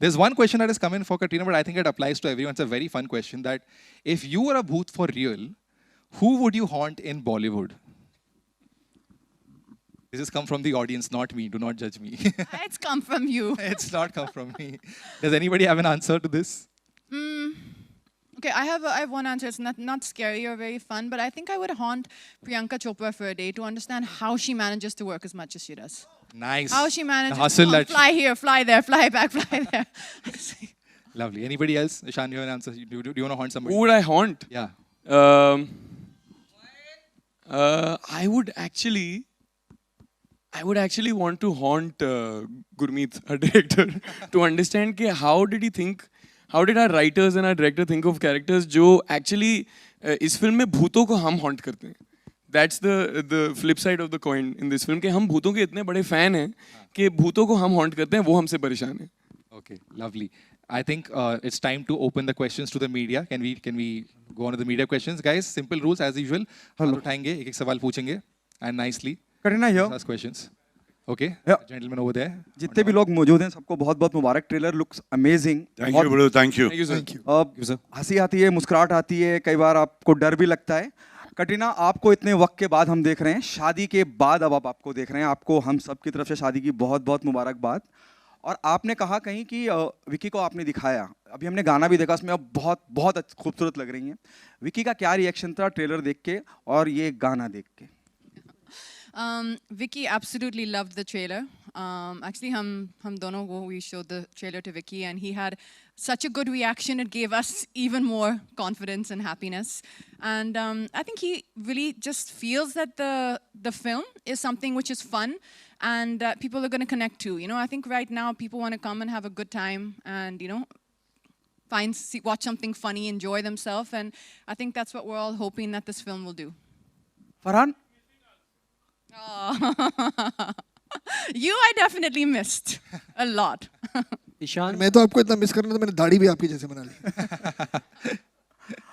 There's one question that has come in for Katrina, but I think it applies to everyone. It's a very fun question that if you were a bhoot for real, who would you haunt in Bollywood? This has come from the audience, not me. Do not judge me. It's come from you. It's not come from me. Does anybody have an answer to this? Okay, I have one answer. It's not scary or very fun, but I think I would haunt Priyanka Chopra for a day to understand how she manages to work as much as she does. Nice. How she manages The hustle to that fly here, fly there, fly back, fly there. Lovely. Anybody else? Ishan, you have an answer? Do you want to haunt somebody? Who would I haunt? Yeah. I would actually want to haunt Gurmeet, our director, to understand कि how did our writers and our director think of characters जो actually इस film में भूतों को हम haunt करते हैं. That's the flip side of the coin in this film कि हम भूतों के इतने बड़े fan हैं कि भूतों को हम haunt करते हैं, वो हमसे परेशान हैं. Okay, lovely. I think it's time to open the questions to the media. Can we go on to the media questions, guys? Simple rules as usual. हम उठाएंगे, एक सवाल पूछेंगे, and nicely Katrina here. ask questions. Okay, Yeah. gentlemen over there. जितने भी लोग मौजूद हैं सबको बहुत बहुत मुबारक. Trailer looks amazing. Thank you, bro. Thank you. Thank you, sir. sir. हंसी आती है, मुस्कुराहट आती है, कई बार आपको डर भी लगता है. कटरीना, आपको इतने वक्त के बाद हम देख रहे हैं, शादी के बाद अब आप आपको देख रहे हैं. आपको हम सब की तरफ से शादी की बहुत बहुत मुबारकबाद. और आपने कहा कहीं कि विकी को आपने दिखाया, अभी हमने गाना भी देखा, उसमें अब बहुत बहुत खूबसूरत लग रही हैं. विकी का क्या रिएक्शन था ट्रेलर देख के और ये गाना देख के? Vicky absolutely loved the trailer. Actually, hum dono we showed the trailer to Vicky, and he had such a good reaction. It gave us even more confidence and happiness. And I think he really just feels that the film is something which is fun and that people are going to connect to. You know, I think right now people want to come and have a good time and, you know, watch something funny, enjoy themselves. And I think that's what we're all hoping that this film will do. Farhan, You I definitely missed a lot. Ishan, मैं तो आपको इतना miss कर रहा था, मैंने दाढ़ी भी आपकी जैसे बना ली.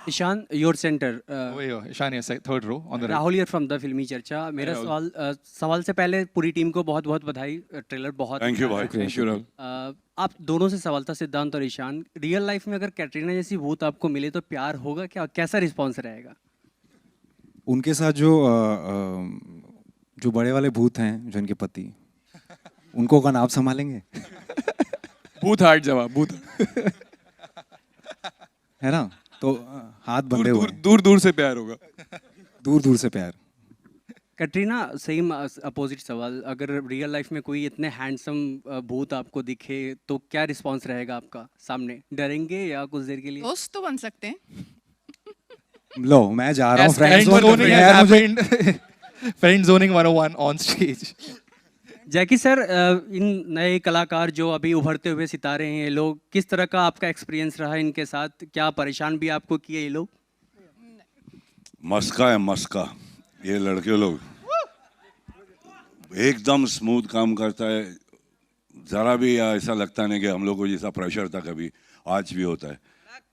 Ishan, your centre. Over here, Ishan, yes, third row on the right. Rahul here from the Filmi Charcha. मेरा सवाल से पहले पूरी टीम को बहुत बहुत बधाई. ट्रेलर बहुत Thank you, भाई. Thank you, Rahul. आप दोनों से सवाल था, सिद्धांत और ईशान. रियल लाइफ में अगर कैटरीना जैसी भूत आपको मिले तो प्यार होगा क्या? कैसा रिस्पॉन्स रहेगा? उनके साथ जो बड़े वाले भूत हैं, जो इनके पति, उनको कौन आप संभालेंगे? भूत हार्ट जवाब, भूत है ना? तो हाथ बंधे हुए हैं. दूर दूर से प्यार होगा. दूर दूर से प्यार. कैटरीना, सेम अपोजिट सवाल. अगर रियल लाइफ में कोई इतने हैंडसम भूत आपको दिखे तो क्या रिस्पॉन्स रहेगा आपका सामने? डरेंगे या कुछ देर के लिए? दोस्त तो बन सकते हैं. लो, मैं जा रहा हूँ. Friend zoning has happened. Friend zoning 101 on stage. Jackie sir, इन नए कलाकार जो अभी उभरते हुए सितारे हैं, ये लोग, किस तरह का आपका एक्सपीरियंस रहा इनके साथ? क्या परेशान भी आपको किए ये लोग? मस्का है मस्का, ये लड़के लोग एकदम स्मूथ काम करता है. जरा भी ऐसा लगता नहीं कि हम लोग को जैसा प्रेशर था कभी, आज भी होता है.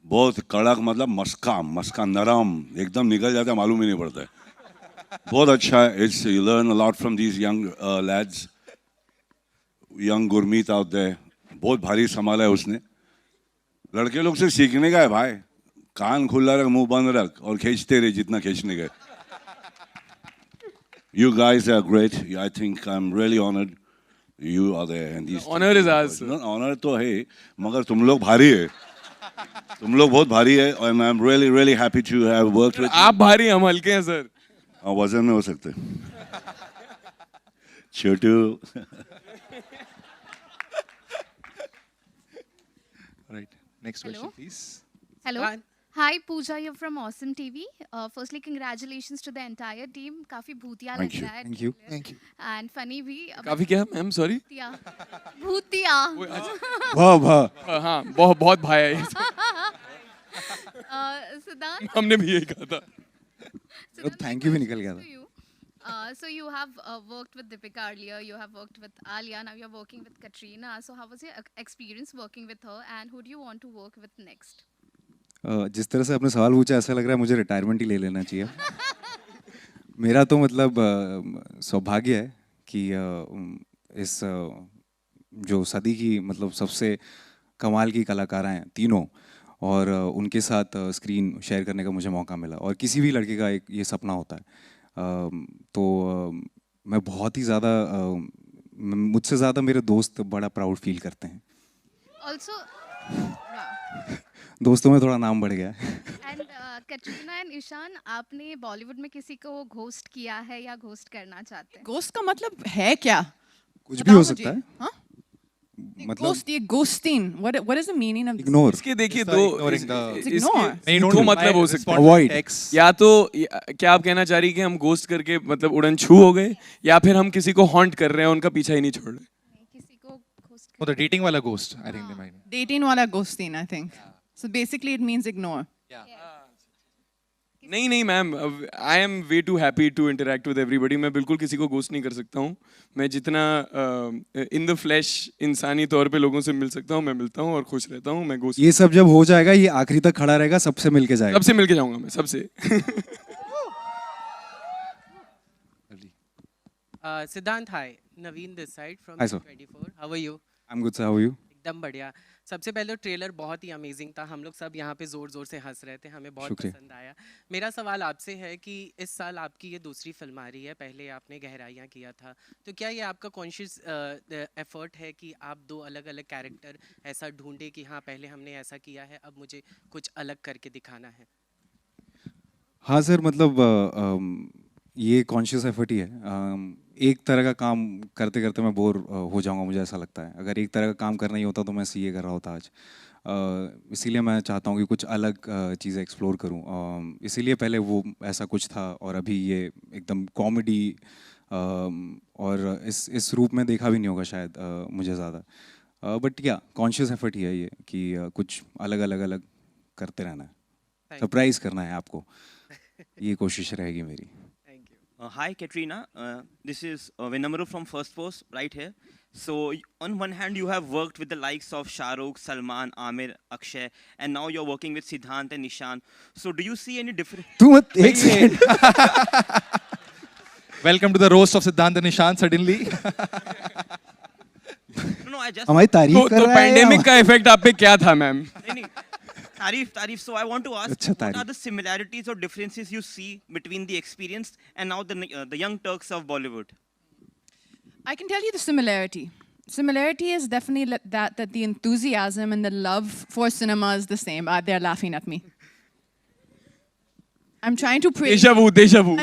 बहुत कड़क, मतलब मस्का नरम एकदम निकल जाता है, मालूम ही नहीं पड़ता है. बहुत अच्छा है. It's you learn a lot from these young lads. Young Gurmeet out there, बहुत भारी संभाला है उसने. लड़के लोग से सीखने का है भाई. कान खुला रख, मुंह बंद रख और खींचते रहे जितना खींचने का. You guys are great. I think I'm really honored you are there. And these Honor is ours. Honor तो है, मगर तुम लोग भारी है. तुम लोग बहुत भारी है. And I'm really really happy to have worked with. आप भारी, हम हल्के हैं सर. हाँ, वजन में हो सकते. छोटू. Right. Next question, please. Hello. Hi, Pooja here from Awesome TV. Firstly, congratulations to the entire team. काफी भूतिया लग रहा है. Thank you. Thank you. And funny भी. काफी क्या? Ma'am sorry. भूतिया. वाह. हाँ, बहुत भाई है. Siddhant. हमने भी यही कहा था. थैंक यू भी निकल गया था. So you have worked with Deepika earlier. You have worked with Alia. Now you're working with Katrina. So how was your experience working with her? And who do you want to work with next? जिस तरह से आपने सवाल पूछा, ऐसा लग रहा है मुझे रिटायरमेंट ही ले लेना चाहिए. मेरा तो मतलब सौभाग्य है कि इस जो सदी की मतलब सबसे कमाल की कलाकारा हैं तीनों, और उनके साथ स्क्रीन शेयर करने का मुझे मौका मिला, और किसी भी लड़के का एक ये सपना होता है। तो मैं बहुत ही ज़्यादा, मुझसे ज़्यादा मेरे दोस्त बड़ा प्राउड फील करते हैं। Also, दोस्तों में थोड़ा नाम बढ़ गया है। and कटरीना एंड ईशान, आपने बॉलीवुड में किसी को घोस्ट किया है या घोस्ट करना चाहते हैं? Ghost का मतलब है क्या? कुछ भी हो बताओ सकता है, मुझे। हाँ? मतलब Ghost, ये ghosting. What is the meaning of this? Ignore, इसके देखिए It's दो ignoring the- इसके- Ignore. नहीं, don't दो reply, मतलब हो सकते respond हैं। to Avoid. text. या तो क्या आप कहना चाह रही कि हम घोस्ट करके मतलब उड़न छू हो गए, या फिर हम किसी को हॉन्ट कर रहे हैं, उनका पीछा ही नहीं छोड़ रहे? किसी को ghost Oh, the dating wala ghost, I think they might. Dating वाला ghosting, I think. So basically it means ignore. नहीं नहीं ma'am, I am way too happy to interact with everybody. मैं बिल्कुल किसी को घोस्ट नहीं कर सकता हूँ। मैं जितना इन द फ्लैश इंसानी तौर पे लोगों से मिल सकता हूँ मैं मिलता हूँ और खुश रहता हूँ। मैं घोस्ट ये सब जब हो जाएगा, ये आखिरी तक खड़ा रहेगा, सबसे मिलके जाएगा। सबसे मिलके जाऊंगा मैं, सबसे। Siddhant, hi. Naveen this side from Hi, sir. 24. How are you? I'm good, sir. How are you? एकदम बढ़िया। सबसे पहले तो ट्रेलर बहुत ही अमेजिंग था, हम लोग सब यहाँ पे जोर जोर से हंस रहे थे, हमें बहुत शुक्रिया। पसंद आया। मेरा सवाल आपसे है कि इस साल आपकी ये दूसरी फिल्म आ रही है, पहले आपने गहराइयाँ किया था, तो क्या ये आपका कॉन्शियस एफर्ट है कि आप दो अलग अलग कैरेक्टर ऐसा ढूंढे कि हाँ पहले हमने ऐसा किया है, अब मुझे कुछ अलग करके दिखाना है? हाँ सर, मतलब ये कॉन्शियस एफर्ट ही है। एक तरह का काम करते करते मैं बोर हो जाऊंगा, मुझे ऐसा लगता है। अगर एक तरह का काम करना ही होता तो मैं सीए कर रहा होता आज। इसीलिए मैं चाहता हूँ कि कुछ अलग चीज़ें एक्सप्लोर करूँ। इसीलिए पहले वो ऐसा कुछ था, और अभी ये एकदम कॉमेडी, और इस रूप में देखा भी नहीं होगा शायद मुझे ज़्यादा। बट या कॉन्शियस एफर्ट ही है ये कि कुछ अलग अलग अलग करते रहना है, सरप्राइज करना है आपको। ये कोशिश रहेगी मेरी। Hi Katrina, this is Vinamru from First Post right here. So on one hand you have worked with the likes of Shah Rukh, Salman, Amir, Akshay, and now you're working with Siddhant and Ishan. So do you see any difference? तू मत एक second. Welcome to the roast of Siddhant and Nishant suddenly. No, I just हमारी तारीफ कर तो रहा है। Pandemic का इफेक्ट आप पे क्या था मैम? नहीं, तारीफ. So I want to ask, अच्छा, what are तारीफ। the similarities or differences you see between the experienced and now the young Turks of Bollywood? I can tell you the similarity. Similarity is definitely that the enthusiasm and the love for cinema is the same. They're laughing at me. I'm trying to praise. देशा vu.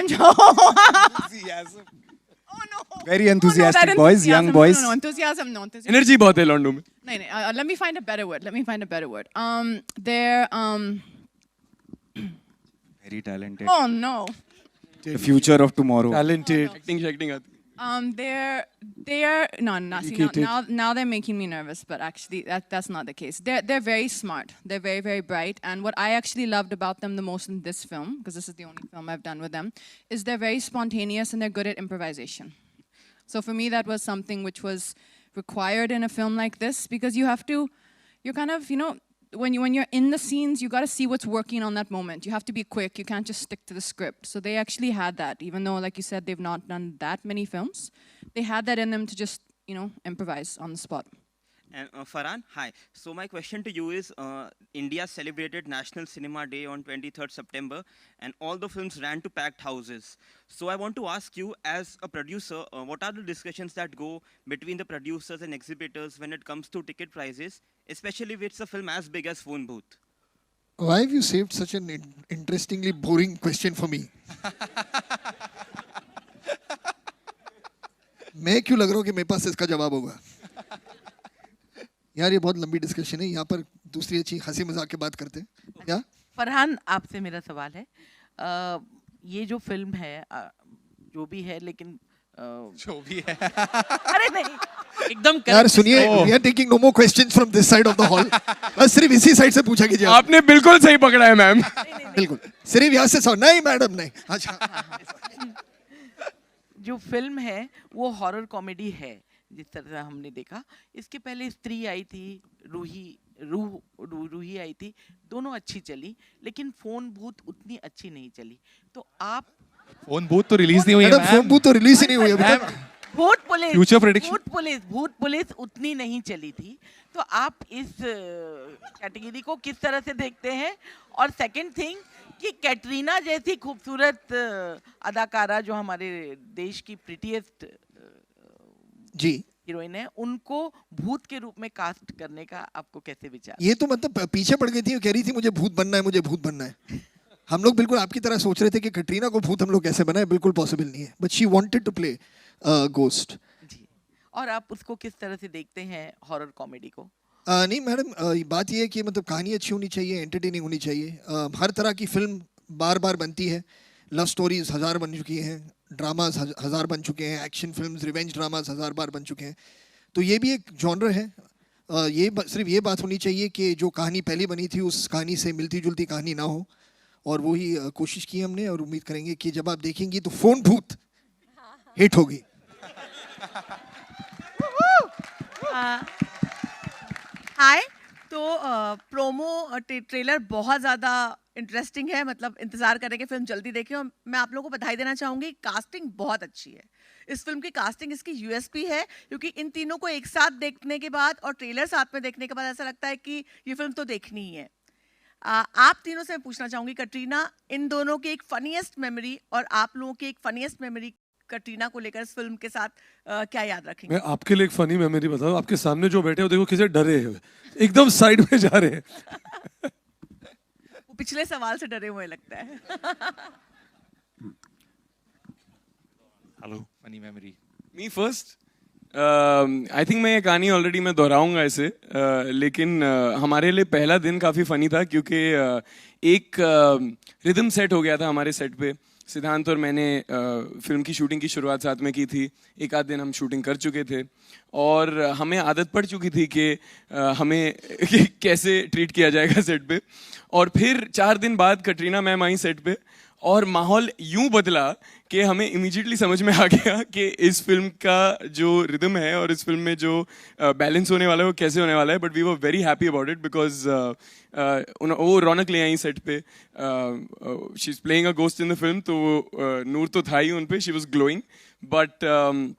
Oh no. Very Oh, no, enthusiastic that boys, young enthusiasm. boys. No, enthusiasm. No, enthusiasm. Energy बहुत है लॉन्डो में। No, no, let me find a better word. They're Very talented. oh no. The future of tomorrow. Talented acting आती। They're no, see, now they're making me nervous, but actually that's not the case. They're very smart. They're very, very bright. And what I actually loved about them the most in this film, because this is the only film I've done with them, is they're very spontaneous and they're good at improvisation. So for me, that was something which was required in a film like this, because you're kind of, when you're in the scenes, you got to see what's working on that moment. You have to be quick. You can't just stick to the script. So they actually had that, even though, like you said, they've not done that many films. They had that in them to just, improvise on the spot. And Farhan, hi. So my question to you is, India celebrated National Cinema Day on 23rd September, and all the films ran to packed houses. So I want to ask you, as a producer, what are the discussions that go between the producers and exhibitors when it comes to ticket prices, especially if it's a film as big as Phone Booth? Why have you saved such an interestingly boring question for me? मैं क्यों लग रहा हूँ कि मेरे पास इसका जवाब होगा? यार ये बहुत लंबी डिस्कशन है, यहाँ पर दूसरी अच्छी हंसी मजाक की बात करते हैं क्या? फरहान, आपसे मेरा सवाल है, ये जो फिल्म है जो भी है, लेकिन जो भी है। अरे नहीं, एकदम यार सुनिए, we are taking no more questions from this side of the hall. बस सिर्फ इसी साइड से पूछा कीजिए। आपने बिल्कुल सही पकड़ा है मैम। बिल्कुल, सिर्फ यहाँ से सवाल नहीं मैडम नहीं। अच्छा, जो फिल्म है वो हॉरर कॉमेडी है, जिस तरह से हमने देखा। इसके पहले स्त्री आई थी, रूही आई थी, दोनों अच्छी चली, लेकिन फोन बूथ उतनी अच्छी नहीं चली। तो आप फोन बूथ तो रिलीज नहीं हुई है मैडम, फोन बूथ तो रिलीज ही नहीं हुई अभी तक। prediction? भूत पुलिस उतनी नहीं चली थी, तो आप इस कैटेगरी को किस तरह से देखते हैं? और सेकंड थिंग कि कैटरीना जैसी खूबसूरत अदाकारा जो हमारे देश की प्रिटीएस्ट जी हीरोइन है, उनको भूत के रूप में कास्ट करने का आपको कैसे विचार? ये तो मतलब पीछे पड़ गई थी, कह रही थी मुझे भूत बनना है, मुझे भूत बनना है। हम लोग बिल्कुल आपकी तरह सोच रहे थे कि कटरीना को भूत हम लोग कैसे बनाए, बिल्कुल पॉसिबल नहीं है, but she wanted to play ghost. जी, और आप उसको किस तरह से देखते हैं हॉरर कॉमेडी को? नहीं मैडम, बात ये है कि मतलब कहानी अच्छी होनी चाहिए, एंटरटेनिंग होनी चाहिए। हर तरह की फिल्म बार बार बनती है, लव स्टोरीज 1000 बन चुकी हैं, ड्रामाज 1000 बन चुके हैं, एक्शन फिल्म्स रिवेंज ड्रामाज 1000 बार बन चुके हैं, तो ये भी एक जॉनर है। सिर्फ ये बात होनी चाहिए कि जो कहानी पहले बनी थी उस कहानी से मिलती जुलती कहानी ना हो, और वही कोशिश की हमने, और उम्मीद करेंगे कि जब आप देखेंगी तो फोन भूत हिट होगी। हाय, तो प्रोमो ट्रेलर बहुत ज़्यादा इंटरेस्टिंग है, मतलब इंतज़ार करेंगे फिल्म जल्दी देखें। और मैं आप लोगों को बधाई देना चाहूँगी, कास्टिंग बहुत अच्छी है इस फिल्म की। कास्टिंग इसकी यूएसपी है, क्योंकि इन तीनों को एक साथ देखने के बाद और ट्रेलर साथ में देखने के बाद ऐसा लगता है कि ये फिल्म तो देखनी ही है। आप तीनों से मैं पूछना चाहूँगी, कटरीना, इन दोनों की एक फनीएस्ट मेमोरी और आप लोगों की एक फनीएस्ट मेमोरी कटरीना को लेकर इस फिल्म के साथ क्या याद रखेंगे? मैं आपके लिए एक फनी मेमोरी बताऊं। आपके सामने जो बैठे हो देखो किसे डरे हुए, एकदम साइड में जा रहे हैं। वो पिछले सवाल से डरे हुए लगता है। Hello, funny memory. Me first, I think मैं ये कहानी ऑलरेडी मैं दोहराऊंगा इसे, लेकिन हमारे लिए पहला दिन काफ़ी फ़नी था, क्योंकि एक रिदम सेट हो गया था हमारे सेट पे। सिद्धांत और मैंने फिल्म की शूटिंग की शुरुआत साथ में की थी, एक आध दिन हम शूटिंग कर चुके थे, और हमें आदत पड़ चुकी थी कि हमें कैसे ट्रीट किया जाएगा सेट पे। और फिर 4 दिन बाद कटरीना मैम आई सेट पे, और माहौल यूं बदला कि हमें इमीडिएटली समझ में आ गया कि इस फिल्म का जो रिदम है और इस फिल्म में जो बैलेंस होने वाला है वो कैसे होने वाला है। But we were very happy about it, because वो रौनक ले आई सेट पे। She is playing a ghost in the film, तो नूर तो था ही उन पे, she was glowing. But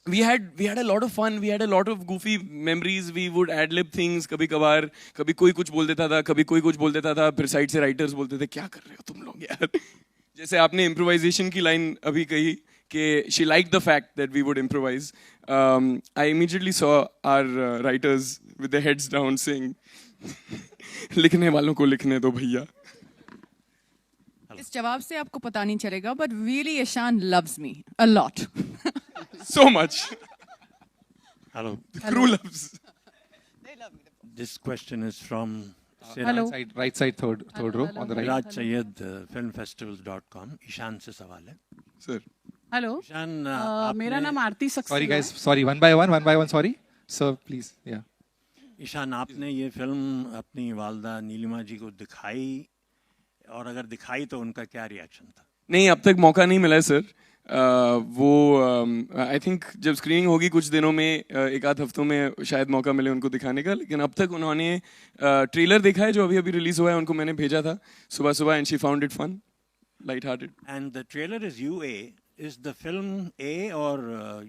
we had a lot of fun, we had a lot of goofy memories, we would ad lib things, कभी कभार कभी कोई कुछ बोल देता था, कभी कोई कुछ बोल देता था, फिर साइड से राइटर्स बोलते थे क्या कर रहे हो तुम लोग यार। जैसे आपने इम्प्रोवाइजेशन की लाइन अभी कही कि she liked the fact that we would improvise, I immediately saw our writers with their heads down saying लिखने वालों को लिखने दो भैया। इस जवाब से आपको पता नहीं चलेगा, but really Ishan loves me a lot. So much. Hello. The crew loves. This question is from Hello. Right side, third row on the right. Raj Sayed, filmfestivals.com. Ishan से सवाल है। Sir. हेलो, ईशान, मेरा नाम आरती Saxena. Sorry guys, sorry, one by one, sorry. Sir, please, yeah. Ishan, आपने ये film अपनी वालदा नीलिमा जी को दिखाई, और अगर दिखाई तो उनका क्या रिएक्शन था? नहीं, अब तक मौका नहीं मिला है सर। वो आई थिंक जब स्क्रीनिंग होगी कुछ दिनों में, एक आध हफ्तों में शायद मौका मिले उनको दिखाने का। लेकिन अब तक उन्होंने ट्रेलर देखा है जो अभी अभी रिलीज हुआ है, उनको मैंने भेजा था सुबह सुबह, and she found it fun, light hearted. And the trailer is UA. Is the film A or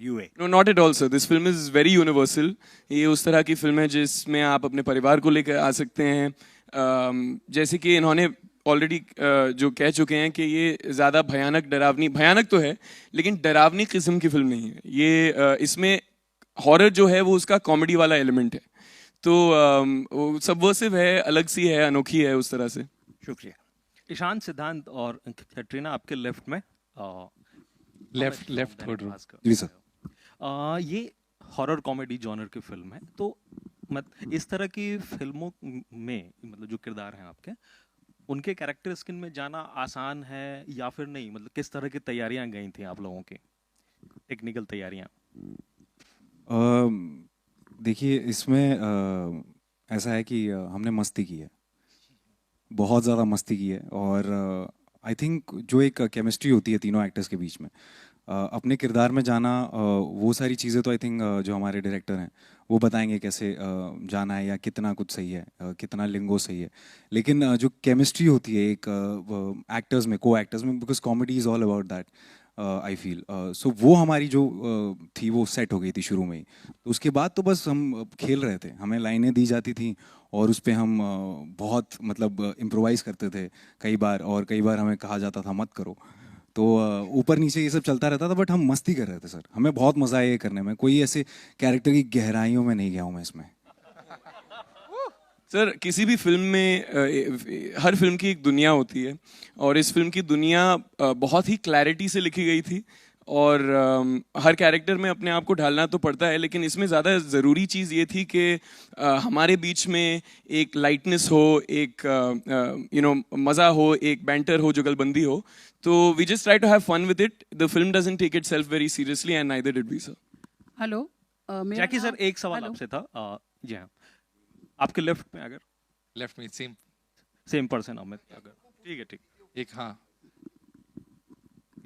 UA? No, not at all, sir. This film is very universal. ये उस तरह की फिल्म है जिसमें आप अपने परिवार को लेकर आ सकते हैं। जैसे कि इन्होंने ऑलरेडी जो कह चुके हैं कि ये ज़्यादा भयानक डरावनी, भयानक तो है लेकिन डरावनी किस्म की फिल्म नहीं है ये। इसमें हॉरर जो है वो उसका कॉमेडी वाला एलिमेंट है, तो सबवर्सिव है, अलग सी है, अनोखी है उस तरह से। शुक्रिया। ईशान, सिद्धांत और कैटरीना आपके लेफ्ट में, लेफ्ट थर्ड रो। जी सर। ये हॉरर कॉमेडी जॉनर की फिल्म है, तो इस तरह की फिल्मों में मतलब जो किरदार हैं आपके, उनके कैरेक्टर स्किन में जाना आसान है या फिर नहीं? मतलब किस तरह की तैयारियां गई थी आप लोगों की, टेक्निकल तैयारियां? देखिए, इसमें ऐसा है कि हमने मस्ती की है, बहुत ज़्यादा मस्ती की है, और आई थिंक जो एक केमिस्ट्री होती है तीनों एक्टर्स के बीच में, अपने किरदार में जाना, वो सारी चीज़ें तो आई थिंक जो हमारे डायरेक्टर हैं वो बताएंगे कैसे जाना है, या कितना कुछ सही है, कितना लिंगो सही है। लेकिन जो केमिस्ट्री होती है एक एक्टर्स में, को एक्टर्स में, because comedy is all about that, I feel. So वो हमारी जो थी वो सेट हो गई थी शुरू में ही। तो उसके बाद तो बस हम खेल रहे थे, हमें लाइनें दी जाती थी और उस पर हम बहुत मतलब इम्प्रोवाइज़ करते थे कई बार, और कई बार हमें कहा जाता था मत करो। तो ऊपर नीचे ये सब चलता रहता था, बट हम मस्ती कर रहे थे सर। हमें बहुत मज़ा आया ये करने में, कोई ऐसे कैरेक्टर की गहराइयों में नहीं गया हूँ मैं इसमें। सर किसी भी फिल्म में हर फिल्म की एक दुनिया होती है, और इस फिल्म की दुनिया बहुत ही क्लैरिटी से लिखी गई थी, और हर कैरेक्टर में अपने आप को ढालना तो पड़ता है, लेकिन इसमें ज़्यादा ज़रूरी चीज़ ये थी कि हमारे बीच में एक लाइटनेस हो, एक मज़ा हो, एक बैंटर हो, जुगलबंदी हो। तो we just try to have fun with it. The film doesn't take itself very seriously and neither did we sir. Hello Jackie sir, एक सवाल आपसे था। जी हाँ, आपके लेफ्ट में, अगर लेफ्ट में सेम पर्सन अमित, अगर ठीक है, ठीक एक, हाँ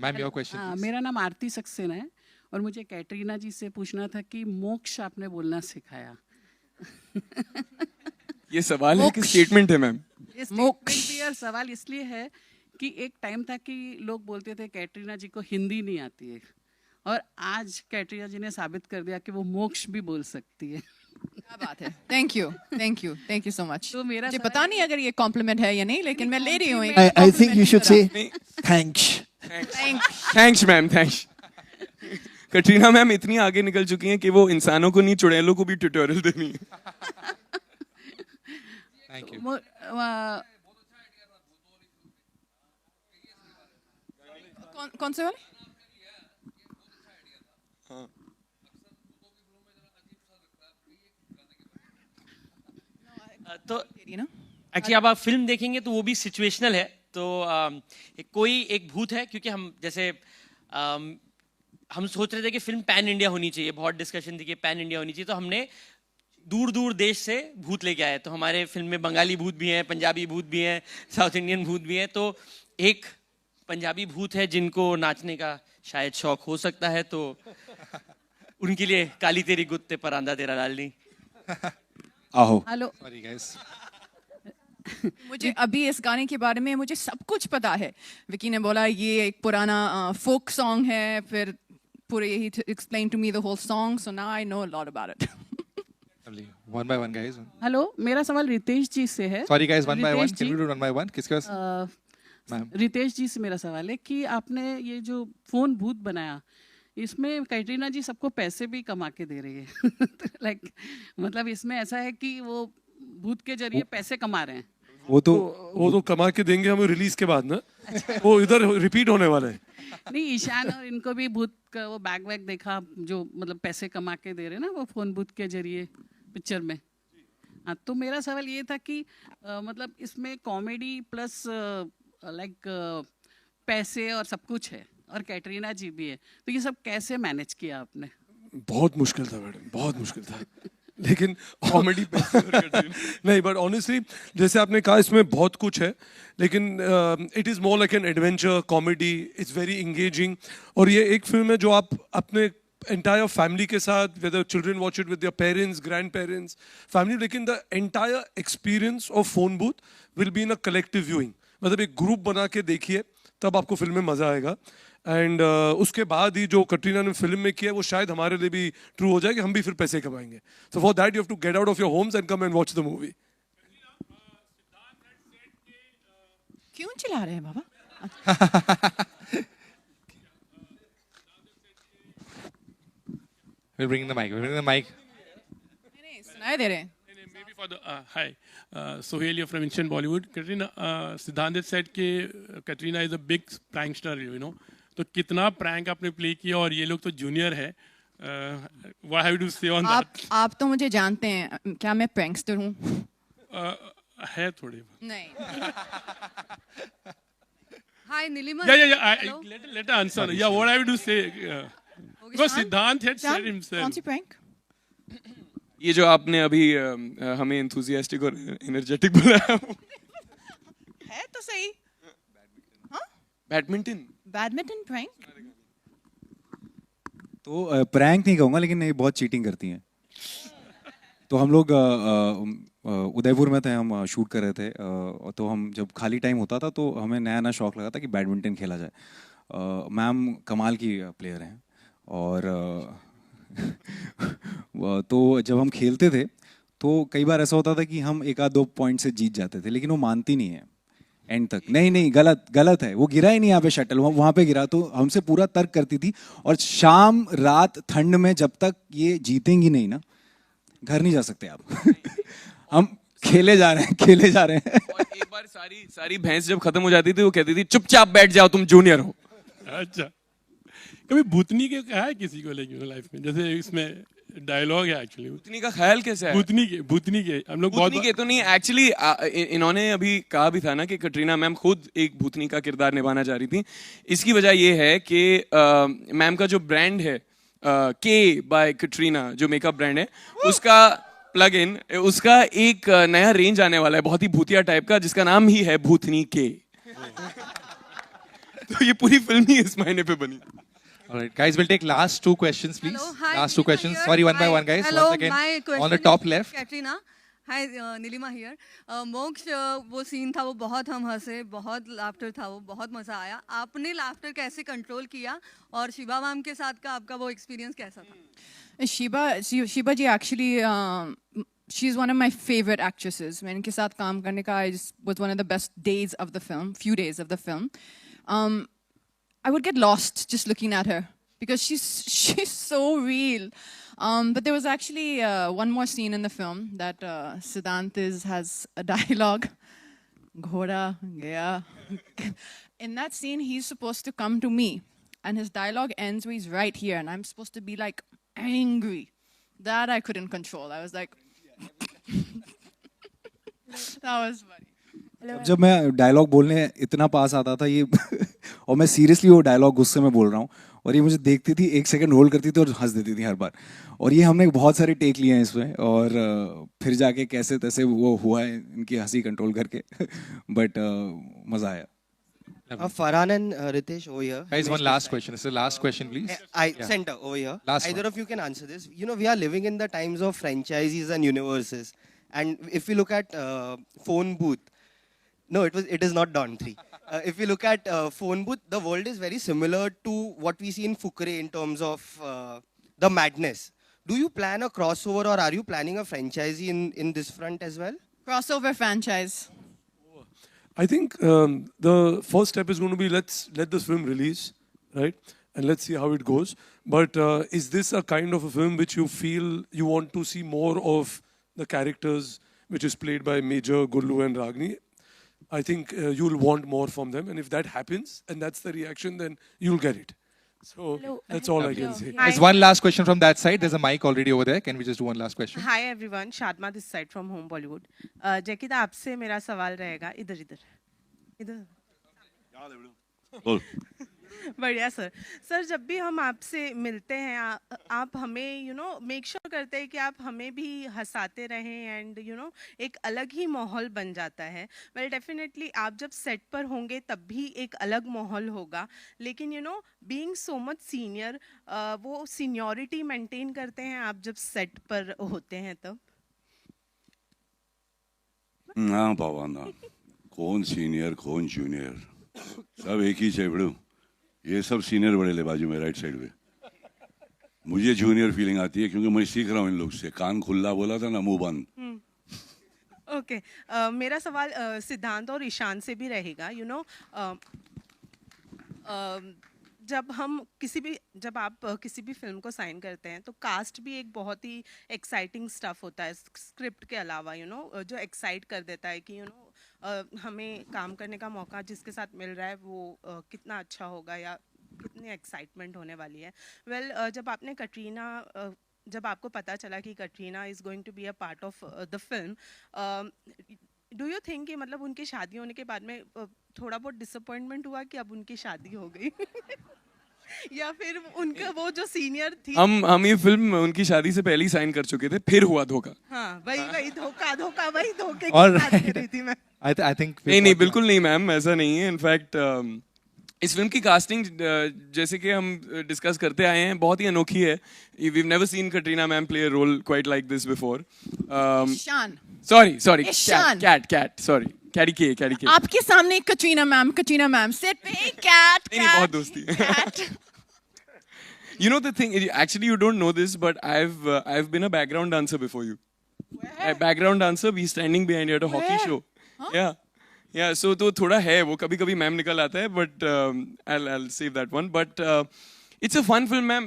मैम, योर क्वेश्चन। मेरा नाम आरती सक्सेना है और मुझे कैटरीना जी से पूछना था कि मोक्ष आपने बोलना सिखाया। ये सवाल है कि स्टेटमेंट है मैम? मोक्ष भी, और सवाल इसलिए है कि एक टाइम था कि लोग बोलते थे कैटरीना जी को हिंदी नहीं आती है, और आज कैटरीना जी ने साबित कर दिया कि वो मोक्ष भी बोल सकती है। क्या बात है, थैंक यू सो मच। तो मेरा मुझे पता नहीं अगर ये कॉम्प्लीमेंट है या नहीं, लेकिन मैं ले रही हूँ। I think you should say thanks ma'am, thanks. Katrina ma'am इतनी आगे निकल चुकी हैं कि वो इंसानों को नहीं, चुड़ैलों को भी ट्यूटोरियल देनी है। Thank you. कौन से वाले? तो एक्चुअली अब आप फिल्म देखेंगे तो वो भी सिचुएशनल है। तो कोई एक भूत है, क्योंकि हम जैसे हम सोच रहे थे कि फिल्म पैन इंडिया होनी चाहिए, बहुत डिस्कशन थी कि पैन इंडिया होनी चाहिए, तो हमने दूर दूर देश से भूत लेके आए। तो हमारे फिल्म में बंगाली भूत भी हैं, पंजाबी भूत भी हैं, साउथ इंडियन भूत भी हैं। तो एक पंजाबी भूत है जिनको नाचने का शायद शौक हो सकता है, तो उनके लिए काली तेरी गुत्ते पर आंदा तेरा लालनी। आहो। Hello, sorry guys. मुझे अभी इस गाने के बारे में मुझे सब कुछ पता है। विकी ने बोला ये एक पुराना फोक सॉन्ग है, फिर पूरे यही explain to me the whole song, so now I know a lot about it. One by one guys. Hello, मेरा सवाल रितेश जी से है। Sorry guys, one by one, can we do one by one? किसके पास? मैम, रितेश जी से मेरा सवाल है कि आपने ये जो फोन भूत बनाया, इसमें कैटरीना जी सबको पैसे भी कमा के दे रही है। लाइक मतलब इसमें ऐसा है कि वो भूत के जरिए पैसे कमा रहे हैं। वो तो कमा के देंगे हमें रिलीज के बाद ना। वो इधर रिपीट होने वाला है। नहीं, ईशान और इनको भी भूत का वो बैग वैग देखा, जो मतलब पैसे कमा के दे रहे ना वो फोन भूत के जरिए पिक्चर में। हाँ, तो मेरा सवाल ये था कि मतलब इसमें कॉमेडी प्लस लाइक पैसे और सब कुछ है, और कैटरीना जी भी है, तो ये सब कैसे मैनेज किया आपने? बहुत मुश्किल था मैडम, बहुत मुश्किल था। लेकिन कॉमेडी नहीं, बट ऑनेस्टली जैसे आपने कहा इसमें बहुत कुछ है, लेकिन it is more like an adventure comedy, it's very engaging. और ये एक फिल्म है जो आप अपने entire family के साथ, whether children watch it with their parents, grandparents, family, लेकिन the entire experience of phone booth will be in a collective viewing। मतलब एक ग्रुप बना के देखिए, तब आपको फिल्म में मजा आएगा। एंड उसके बाद ही जो कटरीना ने फिल्म में किया वो शायद हमारे लिए भी ट्रू हो जाए कि हम भी फिर पैसे कमाएंगे। So for that you have to get out of your homes and come and watch the movie. क्यों चिल्ला रहे हैं बाबा? we'll bring the mic. नहीं, सुनाई दे रहे हैं। Maybe for the hi, Sohail here from Instant Bollywood. Katrina, Siddhant has said कि Katrina is a big prankster, you know. तो कितना प्रैंक आपने प्ले किया, और ये लोग तो जूनियर है। What have you to say on that? आप तो मुझे जानते हैं, क्या मैं प्रैंकस्टर हूँ? है थोड़े। नहीं। Hi, Nilima. Yeah. Let her answer. Yeah, what have you to say? Because Siddhant had said himself. कौन सी प्रैंक? ये जो आपने अभी हमें enthusiastic और energetic बुलाया है तो सही। Badminton prank? तो प्रैंक नहीं कहूँगा, लेकिन ये बहुत चीटिंग करती हैं। तो हम लोग उदयपुर में थे, हम शूट कर रहे थे, तो हम जब खाली टाइम होता था तो हमें नया नया शौक लगा था कि बैडमिंटन खेला जाए। मैम कमाल की प्लेयर हैं और तो जब हम खेलते थे तो कई बार ऐसा होता था कि हम 1-2 पॉइंट से जीत जाते थे, लेकिन वो मानती नहीं है एंड तक। नहीं गलत है, वो गिरा ही नहीं यहाँ पे शटल, वहाँ पे गिरा। तो हमसे पूरा तर्क करती थी और शाम रात ठंड में जब तक ये जीतेंगी नहीं ना, घर नहीं जा सकते आप। हम खेले जा रहे हैं। और एक बार सारी भैंस जब खत्म हो जाती थी वो कहती थी चुपचाप बैठ जाओ, तुम जूनियर हो। अच्छा, कभी भूतनी के कहा है किसी को लेकिन लाइफ में? जैसे इसमें डायलॉग है एक्चुअली, भूतनी का ख्याल कैसा है? भूतनी के हम लोग भूतनी के तो नहीं, एक्चुअली इन्होंने अभी कहा भी था ना कि कटरीना मैम खुद एक भूतनी का किरदार निभाना चाह रही थी। इसकी वजह ये है कि मैम का जो ब्रांड है के बाय कटरीना, जो मेकअप ब्रांड है, उसका प्लग इन, उसका एक नया रेंज आने वाला है बहुत ही भूतिया टाइप का, जिसका नाम ही है भूतनी के। तो ये पूरी फिल्म ही इस महीने पे बनी। All right, guys, we'll take last 2 questions, please. Hello, hi, last 2 Nilima questions. here. Sorry, one by Hi. one, guys. Hello, Once again, my question on the top is left. Katrina. Hi, Nilima here. मोक्ष वो scene था, वो बहुत हम हंसे, बहुत laughter था, वो बहुत मजा आया। आपने लाफ्टर कैसे कंट्रोल किया और शिबा मैम के साथ का आपका वो एक्सपीरियंस कैसा था? Shiba ji actually, she's one of my favorite actresses. मैं इनके साथ काम करने का was one of the best days of the film, few days of the film. I would get lost just looking at her because she's so real. But there was actually one more scene in the film that Siddhant has a dialogue. Ghoda gaya. In that scene, he's supposed to come to me, and his dialogue ends where he's right here, and I'm supposed to be like angry. That I couldn't control. I was like, that was funny. जब मैं dialogue बोलने इतना पास आता था ये और मैं seriously वो डायलॉग गुस्से में बोल रहा हूँ और ये मुझे देखती थी, 1 सेकंड होल्ड करती थी और हंस देती थी हर बार। और ये हमने बहुत सारे टेक लिए हैं इसमें और फिर जाके कैसे तैसे वो हुआ है इनकी हंसी कंट्रोल करके। बट मज़ा आया। Farhan and Ritesh over here. Guys, one last question. It's the last question, please. Center over here. Last Either one. of you can answer this. You know, we are living in the times of franchises and universes. And if we look at Phone Booth, no, it is not Dawn 3. If we look at Phone Booth, the world is very similar to what we see in Fukre in terms of the madness. Do you plan a crossover or are you planning a franchise in this front as well? Crossover franchise. I think the first step is going to be let's let this film release, right? And let's see how it goes. But is this a kind of a film which you feel you want to see more of the characters which is played by Major, Gullu and Ragini? I think you'll want more from them. And if that happens and that's the reaction, then you'll get it. So that's all I can say. There's one last question from that side. There's a mic already over there. Can we just do one last question? Hi everyone, Shadma this side from Home Bollywood. जैकी दा आपसे मेरा सवाल रहेगा इधर बोल। बढ़िया sir जब भी हम आपसे मिलते हैं आप हमें मेक श्योर करते हैं कि आप हमें भी हंसाते रहें एंड एक अलग ही माहौल बन जाता है। वेल डेफिनेटली आप जब सेट पर होंगे तब भी एक अलग माहौल होगा, लेकिन बीइंग सो मच सीनियर, वो सीनियरिटी मेंटेन करते हैं आप जब सेट पर होते हैं तब? ना बाबा ना, कौन सीनियर कौन जूनियर, सब एक ही चेबड़ू। ये सब सीनियर बड़े ले बाजू में राइट साइड पे। मुझे जूनियर फीलिंग आती है क्योंकि मैं सीख रहा हूँ इन लोग से। कान खुला बोला था ना, मुंह बंद। ओके, मेरा सवाल सिद्धांत और ईशान से भी रहेगा। जब आप किसी भी फिल्म को साइन करते हैं तो कास्ट भी एक बहुत ही एक्साइटिंग स्टफ होता है स्क्रिप्ट के अलावा, जो एक्साइट कर देता है कि हमें काम करने का मौका जिसके साथ मिल रहा है वो कितना अच्छा होगा या कितनी एक्साइटमेंट होने वाली है। वेल जब आपको पता चला कि Katrina is going to be a part of the film, do you think कि मतलब उनकी शादी होने के बाद में थोड़ा बहुत डिसअपॉइंटमेंट हुआ कि अब उनकी शादी हो गई या फिर उनका वो जो सीनियर थी? हम ये फिल्म उनकी शादी से पहले ही साइन कर चुके थे, फिर हुआ धोखा। हाँ, वही धोखा वही धोखे की All बात कर right. रही थी मैं। I think नहीं बिल्कुल नहीं मैम, ऐसा नहीं है। इनफैक्ट इस फिल्म की कास्टिंग जैसे कि हम डिस्कस करते आए हैं बहुत ही अनोखी है। We've never seen Katrina ma'am play a role quite like this before. Ishan. Sorry, Ishan. cat. Sorry, carry के आपके सामने कटरीना मैम सेट पे कैट नहीं बहुत दोस्ती है You know the thing, actually you don't know this, but I've been a background dancer before you. A background dancer, we standing behind you at a hockey show. Yeah. So तो थोड़ा है वो कभी ma'am निकल आता है, but I'll save that one. But it's a fun film, ma'am.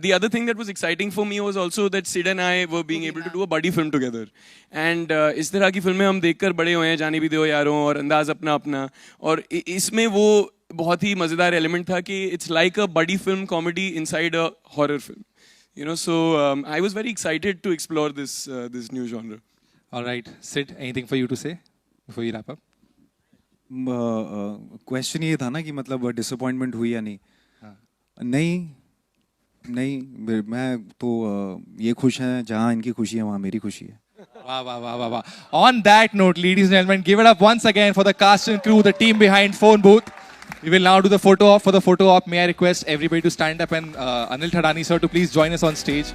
The other thing that was exciting for me was also that Sid and I were being able to do a buddy film together. And इस तरह की फिल्में हम देखकर बड़े हुए हैं, जाने भी दो यारों और अंदाज अपना अपना, और इसमें वो बहुत ही मजेदार एलिमेंट था कि it's like a buddy film comedy inside a horror film, you know. So I was very excited to explore this new genre. All right, Sid, anything for you to say before we wrap up? Question ये था ना कि मतलब disappointment हुई या नहीं. नहीं मैं तो ये खुश हैं जहाँ इनकी खुशी है वहाँ मेरी खुशी है. Wow. On that note, ladies and gentlemen, give it up once again for the cast and crew, the team behind Phone Booth. We will now do the photo op. For the photo op, may I request everybody to stand up and Anil Thadani sir to please join us on stage.